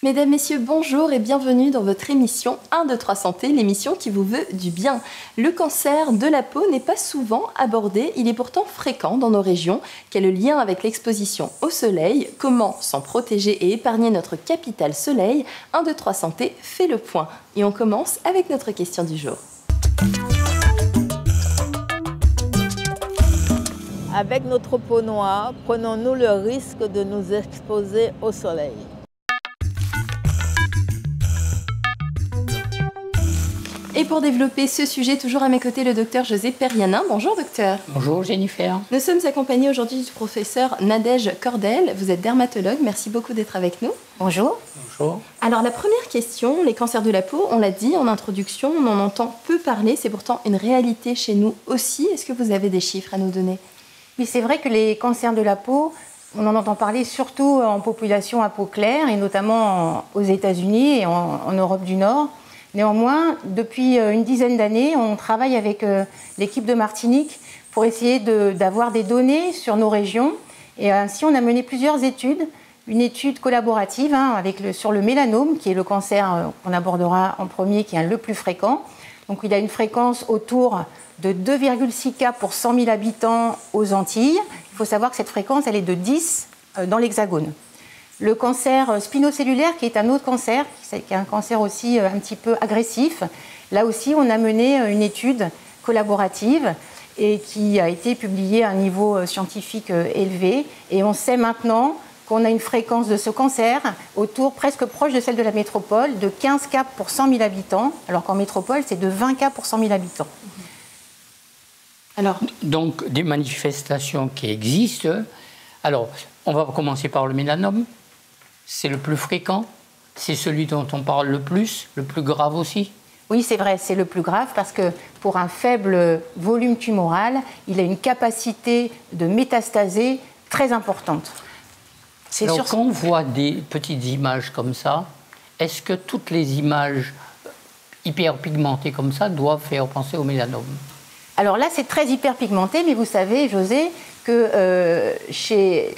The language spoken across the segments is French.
Mesdames, Messieurs, bonjour et bienvenue dans votre émission 1, 2, 3 Santé, l'émission qui vous veut du bien. Le cancer de la peau n'est pas souvent abordé, il est pourtant fréquent dans nos régions. Quel est le lien avec l'exposition au soleil? Comment s'en protéger et épargner notre capital soleil? 1, 2, 3 Santé fait le point. Et on commence avec notre question du jour. Avec notre peau noire, prenons-nous le risque de nous exposer au soleil? Et pour développer ce sujet, toujours à mes côtés, le docteur José Perianin. Bonjour docteur. Bonjour Jennifer. Nous sommes accompagnés aujourd'hui du professeur Nadège Cordel. Vous êtes dermatologue, merci beaucoup d'être avec nous. Bonjour. Bonjour. Alors la première question, les cancers de la peau, on l'a dit en introduction, on en entend peu parler, c'est pourtant une réalité chez nous aussi. Est-ce que vous avez des chiffres à nous donner? Oui, c'est vrai que les cancers de la peau, on en entend parler surtout en population à peau claire et notamment aux États-Unis et en Europe du Nord. Néanmoins, depuis une dizaine d'années, on travaille avec l'équipe de Martinique pour essayer d'avoir des données sur nos régions. Et ainsi, on a mené plusieurs études. Une étude collaborative sur le mélanome, qui est le cancer qu'on abordera en premier, qui est le plus fréquent. Donc, il a une fréquence autour de 2,6 cas pour 100 000 habitants aux Antilles. Il faut savoir que cette fréquence, elle est de 10 dans l'Hexagone. Le cancer spinocellulaire, qui est un autre cancer, qui est un cancer aussi un petit peu agressif. Là aussi, on a mené une étude collaborative et qui a été publiée à un niveau scientifique élevé. Et on sait maintenant qu'on a une fréquence de ce cancer presque proche de celle de la métropole, de 15 cas pour 100 000 habitants, alors qu'en métropole, c'est de 20 cas pour 100 000 habitants. Alors, donc, des manifestations qui existent. Alors, on va commencer par le mélanome. C'est le plus fréquent, c'est celui dont on parle le plus grave aussi. Oui, c'est vrai, c'est le plus grave parce que pour un faible volume tumoral, il a une capacité de métastaser très importante. Alors, quand on voit des petites images comme ça, est-ce que toutes les images hyperpigmentées comme ça doivent faire penser au mélanome? Alors là, c'est très hyperpigmenté, mais vous savez, José, que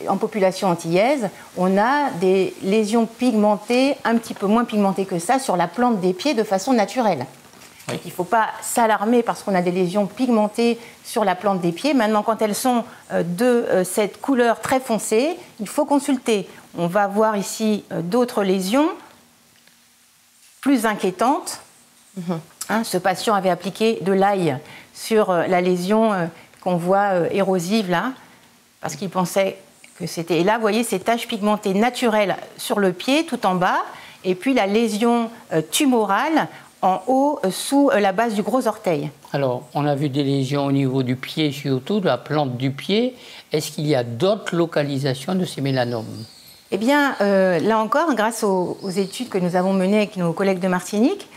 en population antillaise, on a des lésions pigmentées, un petit peu moins pigmentées que ça, sur la plante des pieds de façon naturelle. Oui. Donc, il ne faut pas s'alarmer parce qu'on a des lésions pigmentées sur la plante des pieds. Maintenant, quand elles sont de cette couleur très foncée, il faut consulter. On va voir ici d'autres lésions plus inquiétantes. Ce patient avait appliqué de l'ail sur la lésion qu'on voit érosive là, parce qu'il pensait que c'était... Et là, vous voyez ces taches pigmentées naturelles sur le pied, tout en bas, et puis la lésion tumorale en haut, sous la base du gros orteil. Alors, on a vu des lésions au niveau du pied, surtout de la plante du pied. Est-ce qu'il y a d'autres localisations de ces mélanomes? Eh bien, là encore, grâce aux études que nous avons menées avec nos collègues de Martinique,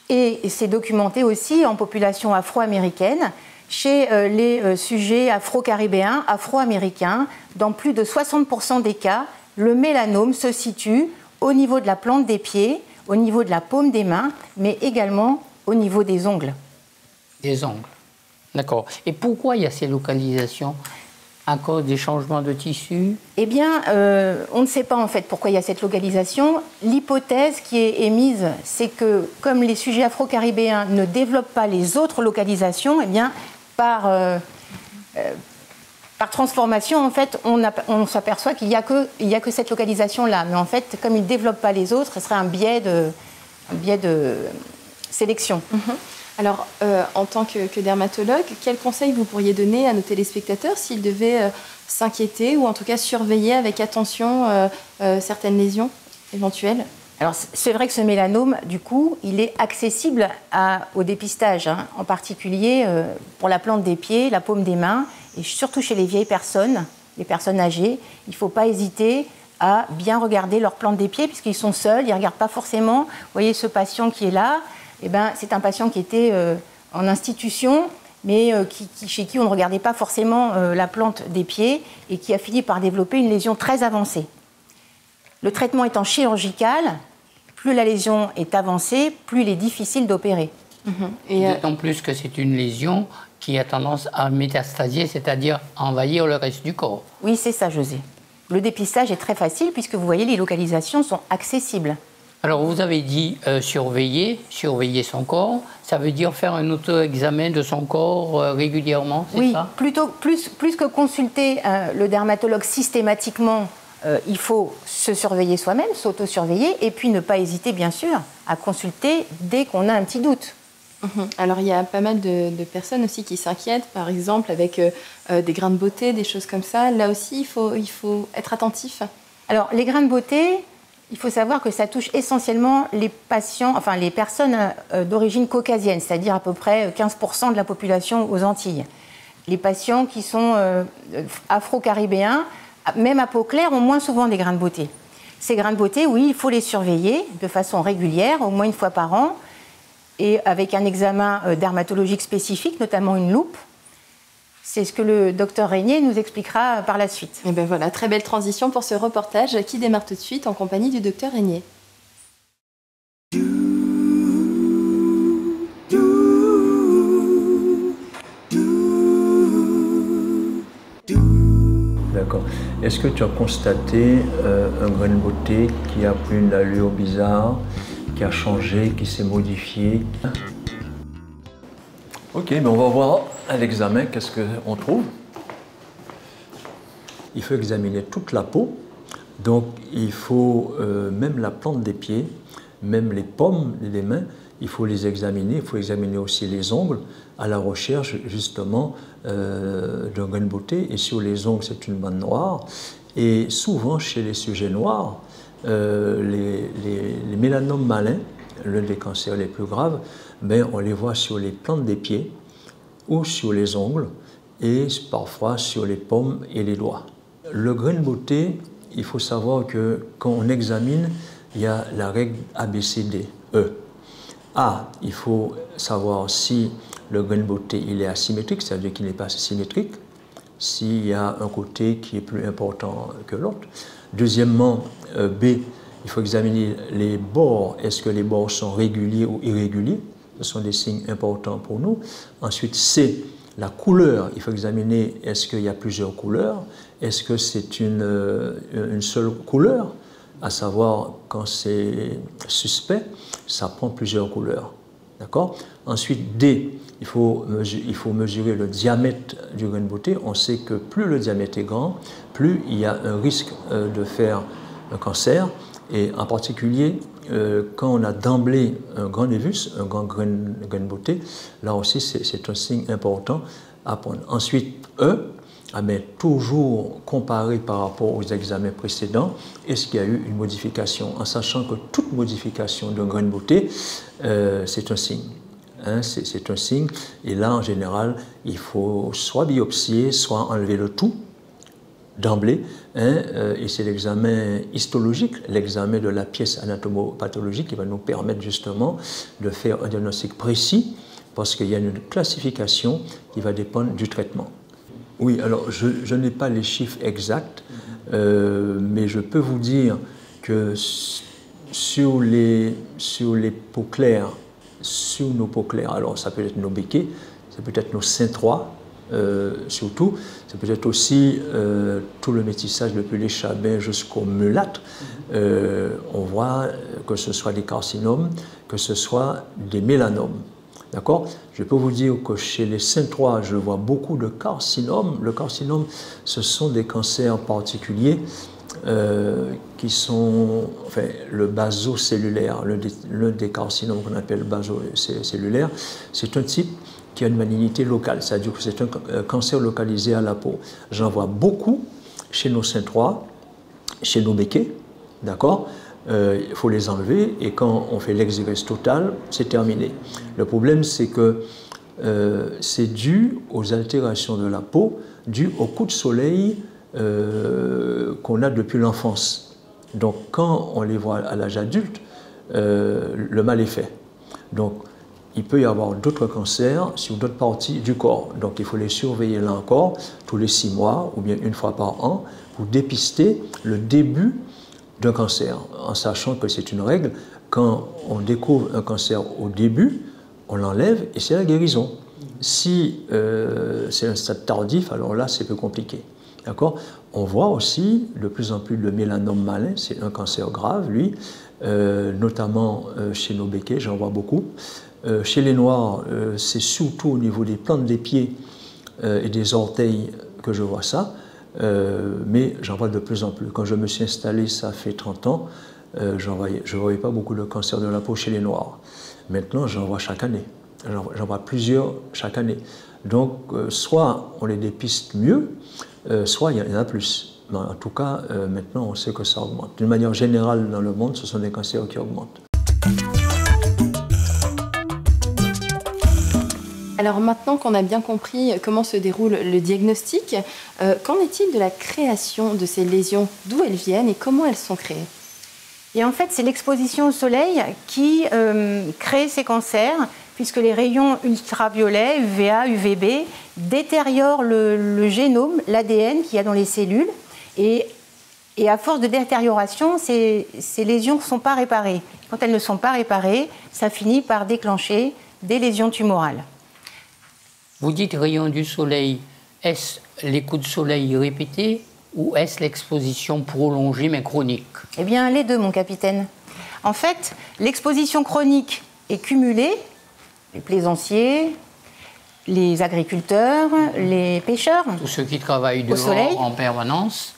et c'est documenté aussi en population afro-américaine, chez les sujets afro-caribéens, afro-américains, dans plus de 60% des cas, le mélanome se situe au niveau de la plante des pieds, au niveau de la paume des mains, mais également au niveau des ongles. Des ongles, d'accord. Et pourquoi il y a ces localisations? À cause des changements de tissu? Eh bien, on ne sait pas en fait pourquoi il y a cette localisation. L'hypothèse qui est émise, c'est que comme les sujets afro-caribéens ne développent pas les autres localisations, eh bien, par transformation, en fait, on s'aperçoit qu'il n'y a que cette localisation-là. Mais en fait, comme ils ne développent pas les autres, ce serait un biais de sélection. Alors, en tant que dermatologue, quel conseil vous pourriez donner à nos téléspectateurs s'ils devaient s'inquiéter ou en tout cas surveiller avec attention certaines lésions éventuelles? Alors, c'est vrai que ce mélanome, du coup, il est accessible au dépistage, en particulier pour la plante des pieds, la paume des mains, et surtout chez les vieilles personnes, les personnes âgées. Il ne faut pas hésiter à bien regarder leur plante des pieds, puisqu'ils sont seuls, ils ne regardent pas forcément. Vous voyez ce patient qui est là, eh ben, c'est un patient qui était en institution, mais chez qui on ne regardait pas forcément la plante des pieds et qui a fini par développer une lésion très avancée. Le traitement étant chirurgical, plus la lésion est avancée, plus il est difficile d'opérer. D'autant plus que c'est une lésion qui a tendance à métastasier, c'est-à-dire à envahir le reste du corps. Oui, c'est ça, José. Le dépistage est très facile puisque vous voyez, les localisations sont accessibles. Alors, vous avez dit surveiller son corps. Ça veut dire faire un auto-examen de son corps régulièrement, c'est ça? Oui, plus que consulter le dermatologue systématiquement, il faut se surveiller soi-même, s'auto-surveiller, et puis ne pas hésiter, bien sûr, à consulter dès qu'on a un petit doute. Alors, il y a pas mal de personnes aussi qui s'inquiètent, par exemple, avec des grains de beauté, des choses comme ça. Là aussi, il faut être attentif. Alors, les grains de beauté, il faut savoir que ça touche essentiellement les patients, enfin les personnes d'origine caucasienne, c'est-à-dire à peu près 15% de la population aux Antilles. Les patients qui sont afro-caribéens, même à peau claire, ont moins souvent des grains de beauté. Ces grains de beauté, oui, il faut les surveiller de façon régulière, au moins une fois par an, et avec un examen dermatologique spécifique, notamment une loupe. C'est ce que le docteur Régnier nous expliquera par la suite. Et bien voilà, très belle transition pour ce reportage qui démarre tout de suite en compagnie du docteur Régnier. D'accord. Est-ce que tu as constaté un grain de beauté qui a pris une allure bizarre, qui a changé, qui s'est modifié? Ok, mais on va voir à l'examen qu'est-ce qu'on trouve. Il faut examiner toute la peau, donc il faut même la plante des pieds, même les paumes des mains, il faut les examiner. Il faut examiner aussi les ongles à la recherche justement d'un grain de beauté. Et sur les ongles, c'est une bande noire. Et souvent, chez les sujets noirs, les mélanomes malins, l'un des cancers les plus graves, ben, on les voit sur les plantes des pieds ou sur les ongles et parfois sur les paumes et les doigts. Le grain de beauté, il faut savoir que quand on examine, il y a la règle ABCD, E. A, il faut savoir si le grain de beauté il est asymétrique, c'est-à-dire qu'il n'est pas symétrique, s'il y a un côté qui est plus important que l'autre. Deuxièmement, B, il faut examiner les bords. Est-ce que les bords sont réguliers ou irréguliers? Ce sont des signes importants pour nous. Ensuite, C, la couleur. Il faut examiner est-ce qu'il y a plusieurs couleurs? Est-ce que c'est une seule couleur? À savoir, quand c'est suspect, ça prend plusieurs couleurs. D'accord? Ensuite, D, il faut mesurer le diamètre du grain de beauté. On sait que plus le diamètre est grand, plus il y a un risque de faire un cancer. Et en particulier, quand on a d'emblée un grand névus, un grand grain de beauté, là aussi c'est un signe important à prendre. Ensuite, E, mais toujours comparé par rapport aux examens précédents, est-ce qu'il y a eu une modification, en sachant que toute modification d'un grain de beauté, c'est un signe. Hein, c'est un signe, et là en général, il faut soit biopsier, soit enlever le tout d'emblée, hein, et c'est l'examen histologique, l'examen de la pièce anatomopathologique qui va nous permettre justement de faire un diagnostic précis, parce qu'il y a une classification qui va dépendre du traitement. Oui, alors je n'ai pas les chiffres exacts, mais je peux vous dire que sur les peaux claires, sur nos peaux claires, alors ça peut être nos béquets, ça peut être nos seins 3, surtout, ça peut être aussi tout le métissage depuis les chabins jusqu'au mulâtre. On voit que ce soit des carcinomes, que ce soit des mélanomes. D'accord? Je peux vous dire que chez les seins 3, je vois beaucoup de carcinomes. Le carcinome, ce sont des cancers particuliers qui sont, enfin, le basocellulaire, l'un des carcinomes qu'on appelle basocellulaire, c'est un type qui a une malignité locale, c'est-à-dire que c'est un cancer localisé à la peau. J'en vois beaucoup chez nos seins 3, chez nos béquets, d'accord? Il faut les enlever et quand on fait l'exérèse totale, c'est terminé. Le problème, c'est que c'est dû aux altérations de la peau, dû au coup de soleil qu'on a depuis l'enfance. Donc, quand on les voit à l'âge adulte, le mal est fait. Donc, il peut y avoir d'autres cancers sur d'autres parties du corps. Donc, il faut les surveiller là encore, tous les 6 mois ou bien une fois par an, pour dépister le début d'un cancer, en sachant que c'est une règle, quand on découvre un cancer au début, on l'enlève et c'est la guérison. Si c'est un stade tardif, alors là c'est plus compliqué. D'accord? On voit aussi de plus en plus le mélanome malin, c'est un cancer grave, lui, notamment chez nos béquets, j'en vois beaucoup. Chez les noirs, c'est surtout au niveau des plantes des pieds et des orteils que je vois ça, mais j'en vois de plus en plus. Quand je me suis installé, ça fait 30 ans, je ne voyais pas beaucoup de cancer de la peau chez les noirs. Maintenant, j'en vois chaque année. J'en vois plusieurs chaque année. Donc, soit on les dépiste mieux, soit il y en a plus. Mais en tout cas, maintenant, on sait que ça augmente. D'une manière générale, dans le monde, ce sont des cancers qui augmentent. Alors maintenant qu'on a bien compris comment se déroule le diagnostic, qu'en est-il de la création de ces lésions? D'où elles viennent et comment elles sont créées? Et en fait, c'est l'exposition au soleil qui crée ces cancers, puisque les rayons ultraviolets, UVA, UVB, détériorent le génome, l'ADN qu'il y a dans les cellules. Et à force de détérioration, ces lésions ne sont pas réparées. Quand elles ne sont pas réparées, ça finit par déclencher des lésions tumorales. Vous dites rayons du soleil, est-ce les coups de soleil répétés ou est-ce l'exposition prolongée mais chronique? Eh bien, les deux, mon capitaine. En fait, l'exposition chronique est cumulée, les plaisanciers, les agriculteurs, les pêcheurs, tous ceux qui travaillent dehors soleil, en permanence,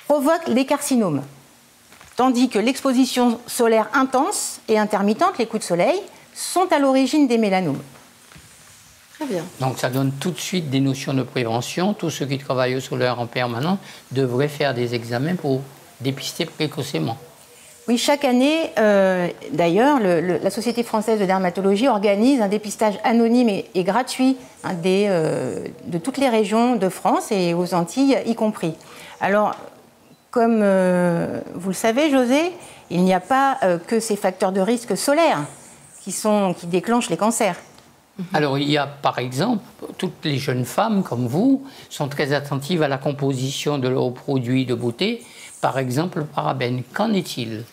provoquent des carcinomes. Tandis que l'exposition solaire intense et intermittente, les coups de soleil, sont à l'origine des mélanomes. Très bien. donc ça donne tout de suite des notions de prévention. Tous ceux qui travaillent au solaire en permanence devraient faire des examens pour dépister précocement. Oui, chaque année, d'ailleurs, la Société française de dermatologie organise un dépistage anonyme et gratuit de toutes les régions de France et aux Antilles y compris. Alors, comme vous le savez, José, il n'y a pas que ces facteurs de risque solaires qui déclenchent les cancers. Alors, il y a par exemple, toutes les jeunes femmes comme vous sont très attentives à la composition de leurs produits de beauté, par exemple le parabène. Qu'en est-il?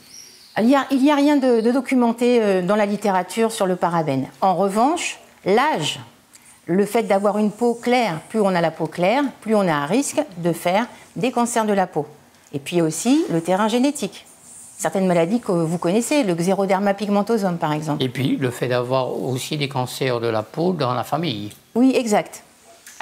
Il n'y a rien de documenté dans la littérature sur le parabène. En revanche, l'âge, le fait d'avoir une peau claire, plus on a la peau claire, plus on a un risque de faire des cancers de la peau. Et puis aussi le terrain génétique. Certaines maladies que vous connaissez, le xéroderma pigmentosum par exemple. Et puis le fait d'avoir aussi des cancers de la peau dans la famille. Oui, exact.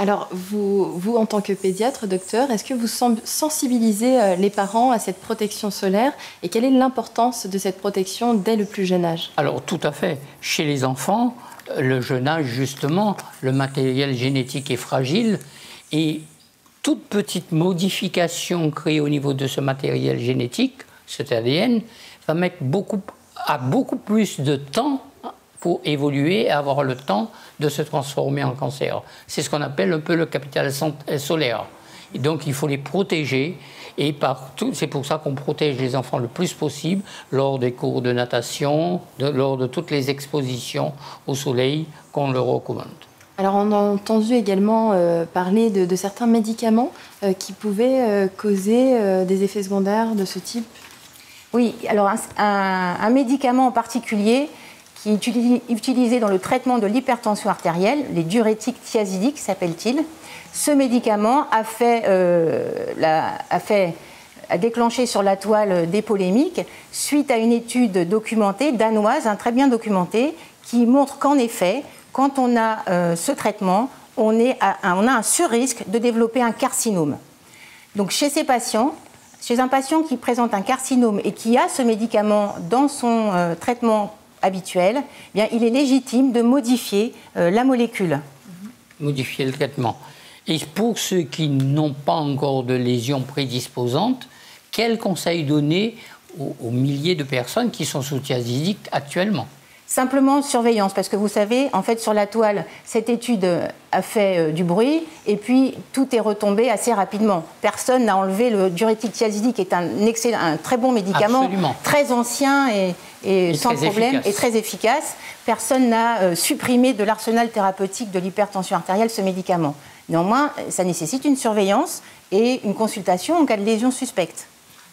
Alors, vous, en tant que pédiatre, docteur, est-ce que vous sensibilisez les parents à cette protection solaire et quelle est l'importance de cette protection dès le plus jeune âge? Alors, tout à fait. Chez les enfants, le jeune âge, justement, le matériel génétique est fragile et toute petite modification créée au niveau de ce matériel génétique, cet ADN, va mettre beaucoup plus de temps pour évoluer et avoir le temps de se transformer en cancer. C'est ce qu'on appelle un peu le capital solaire. Et donc il faut les protéger et c'est pour ça qu'on protège les enfants le plus possible lors des cours de natation, lors de toutes les expositions au soleil qu'on leur recommande. Alors on a entendu également parler de certains médicaments qui pouvaient causer des effets secondaires de ce type. Oui, alors un médicament en particulier qui est utilisé dans le traitement de l'hypertension artérielle, les diurétiques thiazidiques s'appellent-ils. Ce médicament a déclenché sur la toile des polémiques suite à une étude documentée, danoise, très bien documentée, qui montre qu'en effet, quand on a ce traitement, on a un surrisque de développer un carcinome. Donc chez ces patients, chez un patient qui présente un carcinome et qui a ce médicament dans son traitement habituel, eh bien, il est légitime de modifier la molécule. Modifier le traitement. Et pour ceux qui n'ont pas encore de lésions prédisposantes, quels conseils donner aux milliers de personnes qui sont sous thiazidite actuellement? Simplement surveillance, parce que vous savez, en fait, sur la toile, cette étude a fait du bruit et puis tout est retombé assez rapidement. Personne n'a enlevé le diurétique thiazidique, qui est un très bon médicament, absolument, très ancien et sans problème, efficace. Et très efficace. Personne n'a supprimé de l'arsenal thérapeutique de l'hypertension artérielle ce médicament. Néanmoins, ça nécessite une surveillance et une consultation en cas de lésion suspecte.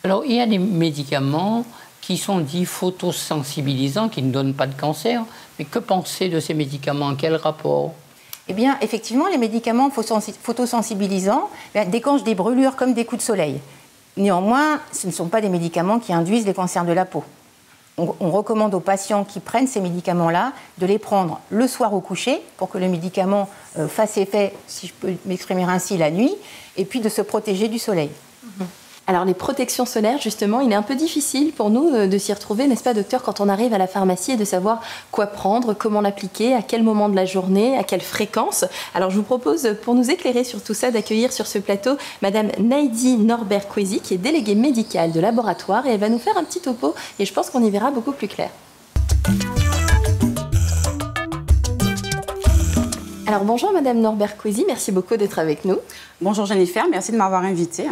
Alors, il y a des médicaments qui sont dits photosensibilisants, qui ne donnent pas de cancer. Mais que penser de ces médicaments? Quel rapport? Eh bien, effectivement, les médicaments photosensibilisants déclenchent des brûlures comme des coups de soleil. Néanmoins, ce ne sont pas des médicaments qui induisent les cancers de la peau. On recommande aux patients qui prennent ces médicaments-là de les prendre le soir au coucher pour que le médicament fasse effet, si je peux m'exprimer ainsi, la nuit, et puis de se protéger du soleil. Alors les protections solaires, justement, il est un peu difficile pour nous de s'y retrouver, n'est-ce pas, docteur, quand on arrive à la pharmacie et de savoir quoi prendre, comment l'appliquer, à quel moment de la journée, à quelle fréquence. Alors je vous propose, pour nous éclairer sur tout ça, d'accueillir sur ce plateau Madame Naïdi Norbert-Kwesi, qui est déléguée médicale de laboratoire, et elle va nous faire un petit topo, et je pense qu'on y verra beaucoup plus clair. Alors bonjour Madame Norbert-Kwesi, merci beaucoup d'être avec nous. Bonjour Jennifer, merci de m'avoir invitée.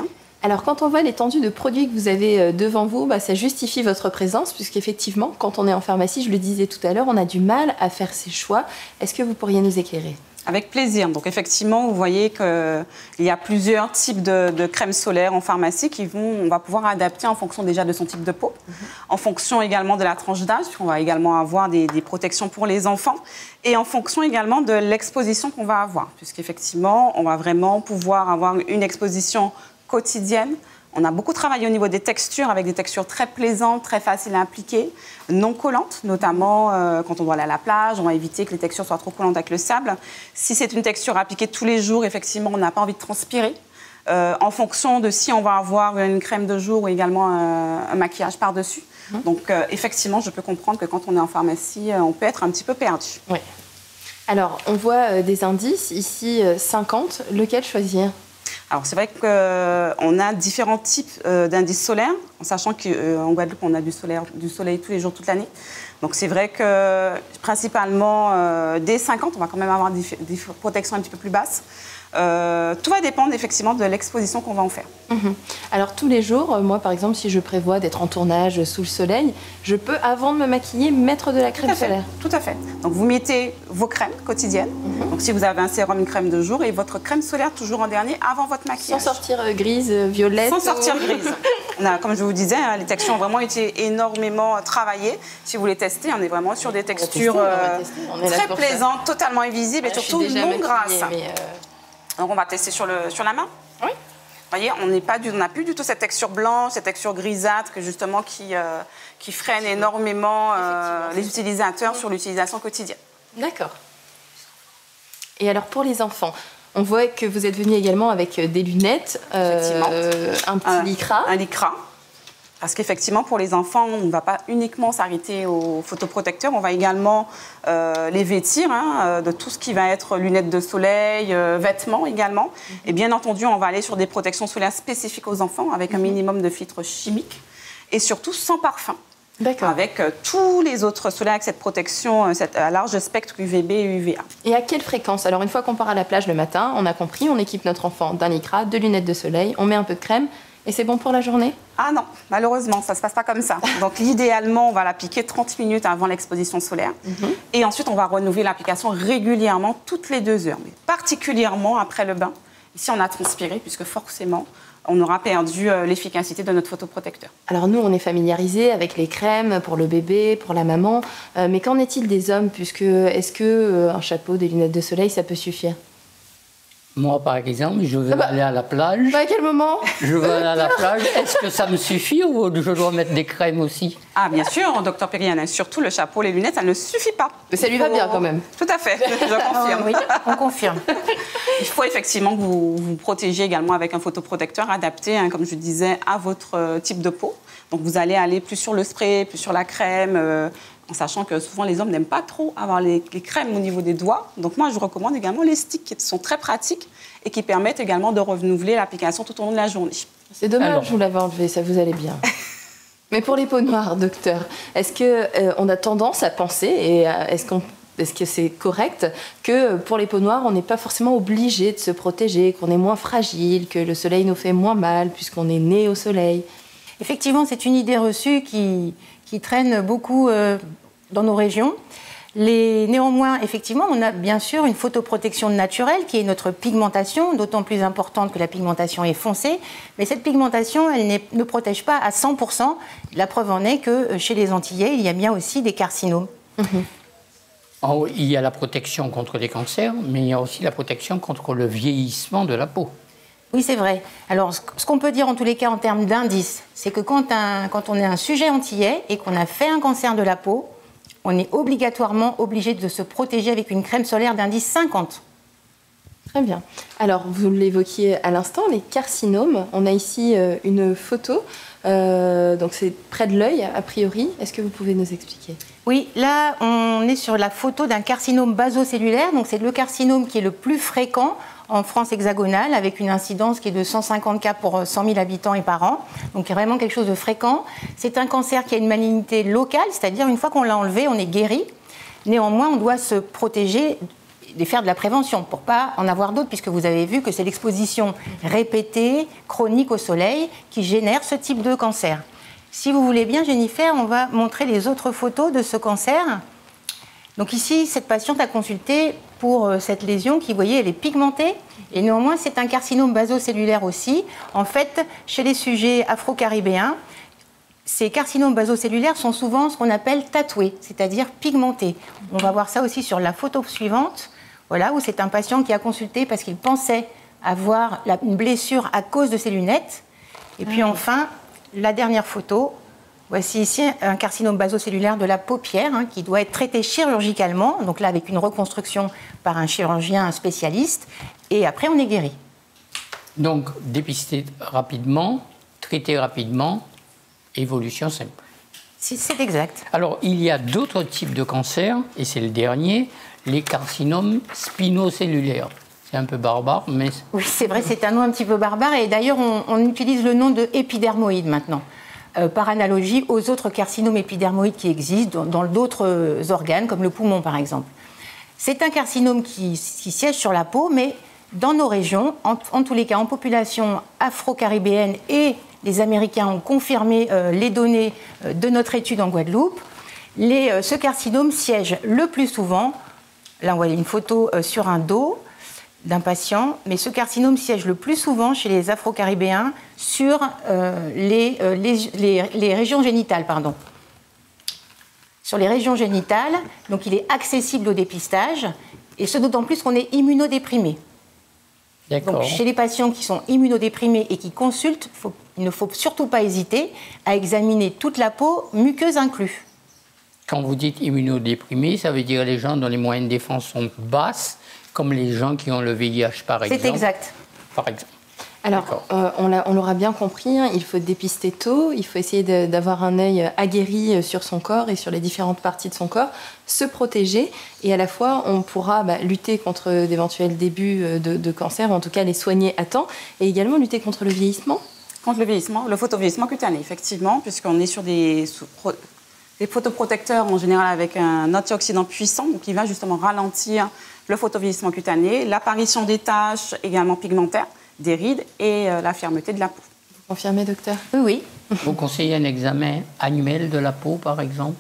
Alors, quand on voit l'étendue de produits que vous avez devant vous, ça justifie votre présence, puisqu'effectivement, quand on est en pharmacie, je le disais tout à l'heure, on a du mal à faire ses choix. Est-ce que vous pourriez nous éclairer ? Avec plaisir. Donc, effectivement, vous voyez qu'il y a plusieurs types de crèmes solaires en pharmacie on va pouvoir adapter en fonction déjà de son type de peau, en fonction également de la tranche d'âge, puisqu'on va également avoir des protections pour les enfants, et en fonction également de l'exposition qu'on va avoir, puisqu'effectivement, on va vraiment pouvoir avoir une exposition quotidienne. On a beaucoup travaillé au niveau des textures, avec des textures très plaisantes, très faciles à appliquer, non collantes, notamment quand on doit aller à la plage, on va éviter que les textures soient trop collantes avec le sable. Si c'est une texture appliquée tous les jours, effectivement, on n'a pas envie de transpirer. En fonction de si on va avoir une crème de jour ou également un maquillage par-dessus. Donc, effectivement, je peux comprendre que quand on est en pharmacie, on peut être un petit peu perdu. Oui. Alors, on voit des indices, ici 50, lequel choisir ? Alors, c'est vrai qu'on a différents types d'indices solaires, en sachant qu'en Guadeloupe, on a du soleil tous les jours, toute l'année. Donc, c'est vrai que principalement, dès 50, on va quand même avoir des protections un petit peu plus basses. Tout va dépendre effectivement de l'exposition qu'on va en faire. Alors tous les jours, moi par exemple, si je prévois d'être en tournage sous le soleil, je peux, avant de me maquiller, mettre de la crème solaire. Tout à fait. Donc vous mettez vos crèmes quotidiennes. Donc si vous avez un sérum, une crème de jour, et votre crème solaire toujours en dernier avant votre maquillage. Sans sortir grise, violette. Sans sortir grise. Comme je vous disais, les textures ont vraiment été énormément travaillées. Si vous les testez, on est vraiment sur des textures très plaisantes, totalement invisibles et surtout non grasses. Donc on va tester sur la main. Oui. Vous voyez, on n'a plus du tout cette texture blanche, cette texture grisâtre justement qui freine énormément les utilisateurs sur l'utilisation quotidienne. D'accord. Et alors pour les enfants, on voit que vous êtes venu également avec des lunettes, un petit lycra. Un lycra. Parce qu'effectivement, pour les enfants, on ne va pas uniquement s'arrêter aux photoprotecteurs, on va également les vêtir de tout ce qui va être lunettes de soleil, vêtements également. Et bien entendu, on va aller sur des protections solaires spécifiques aux enfants avec un minimum de filtres chimiques et surtout sans parfum. D'accord. Avec tous les autres solaires avec cette protection à large spectre UVB et UVA. Et à quelle fréquence? Alors une fois qu'on part à la plage le matin, on a compris, on équipe notre enfant d'un lycra, de lunettes de soleil, on met un peu de crème. Et c'est bon pour la journée? Ah non, malheureusement, ça ne se passe pas comme ça. Donc, idéalement, on va l'appliquer 30 minutes avant l'exposition solaire. Et ensuite, on va renouveler l'application régulièrement, toutes les 2 heures. Mais particulièrement après le bain, si on a transpiré, puisque forcément, on aura perdu l'efficacité de notre photoprotecteur. Alors nous, on est familiarisés avec les crèmes pour le bébé, pour la maman. Mais qu'en est-il des hommes? Est-ce qu'un chapeau, des lunettes de soleil, ça peut suffire? Moi, par exemple, je vais aller à la plage. À quel moment? Je vais aller à la plage. Est-ce que ça me suffit ou je dois mettre des crèmes aussi? Ah, bien sûr, docteur Periana. Surtout le chapeau, les lunettes, ça ne suffit pas. Mais ça lui va bien quand même. Tout à fait, je confirme. Oui, on confirme. Il faut effectivement que vous vous protégiez également avec un photoprotecteur adapté, comme je disais, à votre type de peau. Donc vous allez aller plus sur le spray, plus sur la crème, en sachant que souvent les hommes n'aiment pas trop avoir les crèmes au niveau des doigts. Donc moi, je recommande également les sticks qui sont très pratiques et qui permettent également de renouveler l'application tout au long de la journée. C'est dommage, vous l'avez enlevé, ça vous allait bien. Mais pour les peaux noires, docteur, est-ce qu'on a tendance à penser, et est-ce que c'est correct, que pour les peaux noires, on n'est pas forcément obligé de se protéger, qu'on est moins fragile, que le soleil nous fait moins mal puisqu'on est né au soleil? Effectivement, c'est une idée reçue qui traîne beaucoup dans nos régions. Néanmoins, effectivement, on a bien sûr une photoprotection naturelle qui est notre pigmentation, d'autant plus importante que la pigmentation est foncée. Mais cette pigmentation, elle ne protège pas à 100%. La preuve en est que chez les Antillais, il y a bien aussi des carcinomes. Il y a la protection contre les cancers, mais il y a aussi la protection contre le vieillissement de la peau. Oui, c'est vrai. Alors, ce qu'on peut dire en tous les cas en termes d'indices, c'est que quand on est un sujet antillais et qu'on a fait un cancer de la peau, on est obligatoirement obligé de se protéger avec une crème solaire d'indice 50. Très bien. Alors, vous l'évoquiez à l'instant, les carcinomes. On a ici une photo. Donc, c'est près de l'œil, a priori. Est-ce que vous pouvez nous expliquer? Oui, là, on est sur la photo d'un carcinome basocellulaire. Donc, c'est le carcinome qui est le plus fréquent en France hexagonale, avec une incidence qui est de 150 cas pour 100 000 habitants et par an. Donc, c'est vraiment quelque chose de fréquent. C'est un cancer qui a une malignité locale, c'est-à-dire une fois qu'on l'a enlevé, on est guéri. Néanmoins, on doit se protéger et faire de la prévention pour ne pas en avoir d'autres, puisque vous avez vu que c'est l'exposition répétée, chronique au soleil, qui génère ce type de cancer. Si vous voulez bien, Jennifer, on va montrer les autres photos de ce cancer. Donc ici, cette patiente a consulté pour cette lésion qui, vous voyez, elle est pigmentée. Et néanmoins, c'est un carcinome basocellulaire aussi. En fait, chez les sujets afro-caribéens, ces carcinomes basocellulaires sont souvent ce qu'on appelle tatoués, c'est-à-dire pigmentés. On va voir ça aussi sur la photo suivante, voilà, où c'est un patient qui a consulté parce qu'il pensait avoir une blessure à cause de ses lunettes. Et puis enfin, la dernière photo. Voici ici un carcinome basocellulaire de la paupière qui doit être traité chirurgicalement, donc là avec une reconstruction par un chirurgien spécialiste, et après on est guéri. Donc dépister rapidement, traiter rapidement, évolution simple. C'est exact. Alors il y a d'autres types de cancers, et c'est le dernier, les carcinomes spinocellulaires. C'est un peu barbare, mais... Oui, c'est vrai, c'est un nom un petit peu barbare, et d'ailleurs on utilise le nom de épidermoïde maintenant. Par analogie aux autres carcinomes épidermoïdes qui existent dans d'autres organes, comme le poumon par exemple. C'est un carcinome qui siège sur la peau, mais dans nos régions, en tous les cas en population afro-caribéenne, et les Américains ont confirmé les données de notre étude en Guadeloupe, ce carcinome siège le plus souvent, là on voit une photo sur un dos d'un patient, mais ce carcinome siège le plus souvent chez les Afro-Caribéens sur les régions génitales, pardon. Sur les régions génitales, donc il est accessible au dépistage, et ce d'autant plus qu'on est immunodéprimé. Donc chez les patients qui sont immunodéprimés et qui consultent, il ne faut surtout pas hésiter à examiner toute la peau, muqueuse inclus. Quand vous dites immunodéprimé, ça veut dire les gens dont les moyennes de défense sont basses, comme les gens qui ont le VIH, par exemple. C'est exact. Par exemple. Alors, on l'aura bien compris, il faut dépister tôt, il faut essayer d'avoir un œil aguerri sur son corps et sur les différentes parties de son corps, se protéger, et à la fois, on pourra lutter contre d'éventuels débuts de cancer, ou en tout cas les soigner à temps, et également lutter contre le vieillissement. Contre le vieillissement, le photovieillissement cutané, effectivement, puisqu'on est sur des photoprotecteurs en général avec un antioxydant puissant, donc qui va justement ralentir le photovieillissement cutané, l'apparition des taches également pigmentaires, des rides et la fermeté de la peau. Vous confirmez, docteur? Oui. Vous conseillez un examen annuel de la peau, par exemple?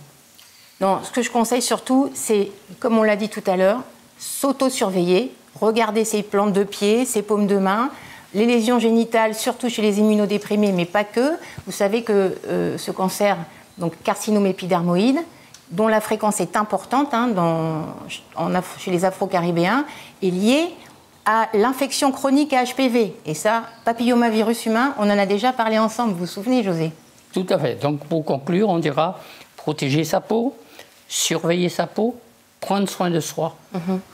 Non, ce que je conseille surtout, c'est, comme on l'a dit tout à l'heure, s'auto-surveiller, regarder ses plantes de pied, ses paumes de main, les lésions génitales, surtout chez les immunodéprimés, mais pas que. Vous savez que ce cancer, donc carcinome épidermoïde, dont la fréquence est importante chez les Afro-Caribéens, est liée à l'infection chronique à HPV. Et ça, papillomavirus humain, on en a déjà parlé ensemble, vous vous souvenez, José? Tout à fait. Donc, pour conclure, on dira protéger sa peau, surveiller sa peau, prendre soin de soi.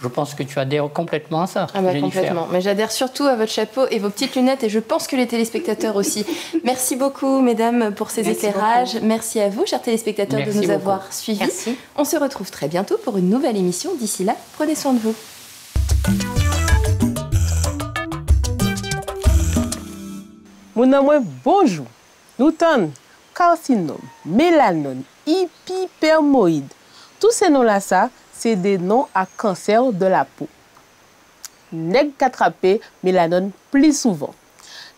Je pense que tu adhères complètement à ça, Jennifer. Complètement. Mais j'adhère surtout à votre chapeau et vos petites lunettes, et je pense que les téléspectateurs aussi. Merci beaucoup, mesdames, pour ces éclairages. Merci à vous, chers téléspectateurs, de nous avoir suivis. Merci. On se retrouve très bientôt pour une nouvelle émission. D'ici là, prenez soin de vous. Mon ami, bonjour. Nous sommes carcinome, mélanome, hypermoïde. Tous ces noms-là, c'est des noms à cancer de la peau. Nèg qu'attraper mélanome plus souvent.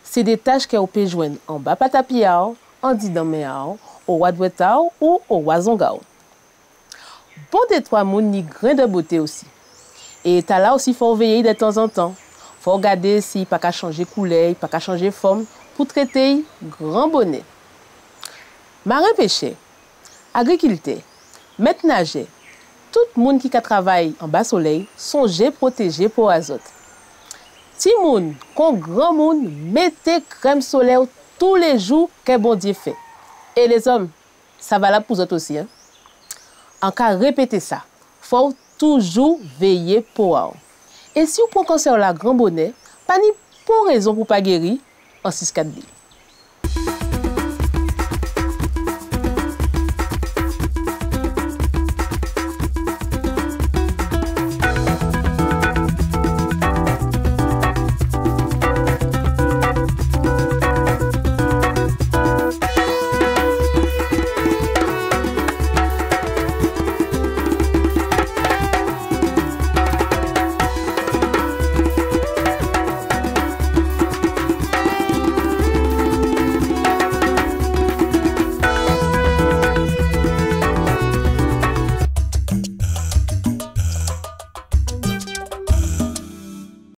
C'est des taches qu'on peut joindre en bas patapiao, en didaméao, au wadwetao ou au wazongao. Bon des trois moun ni grain de beauté aussi. Et t'as là aussi faut veiller de temps en temps. Faut regarder si pas qu'à changer couleur, pas qu'à changer forme pour traiter grand bonnet. Marin pêcheur, agriculteur, maître nageur, tout le monde qui travaille en bas soleil, songez protéger pour azote. Si moun, kon grand monde, mettez crème solaire tous les jours que bon Dieu fait. Et les hommes, ça valable pour vous aussi. Hein? En cas répétez ça, faut toujours veiller pour vous. Et si vous prenez cancer la grand bonnet, pas ni pour raison pour pas guérir en 6-4 billes.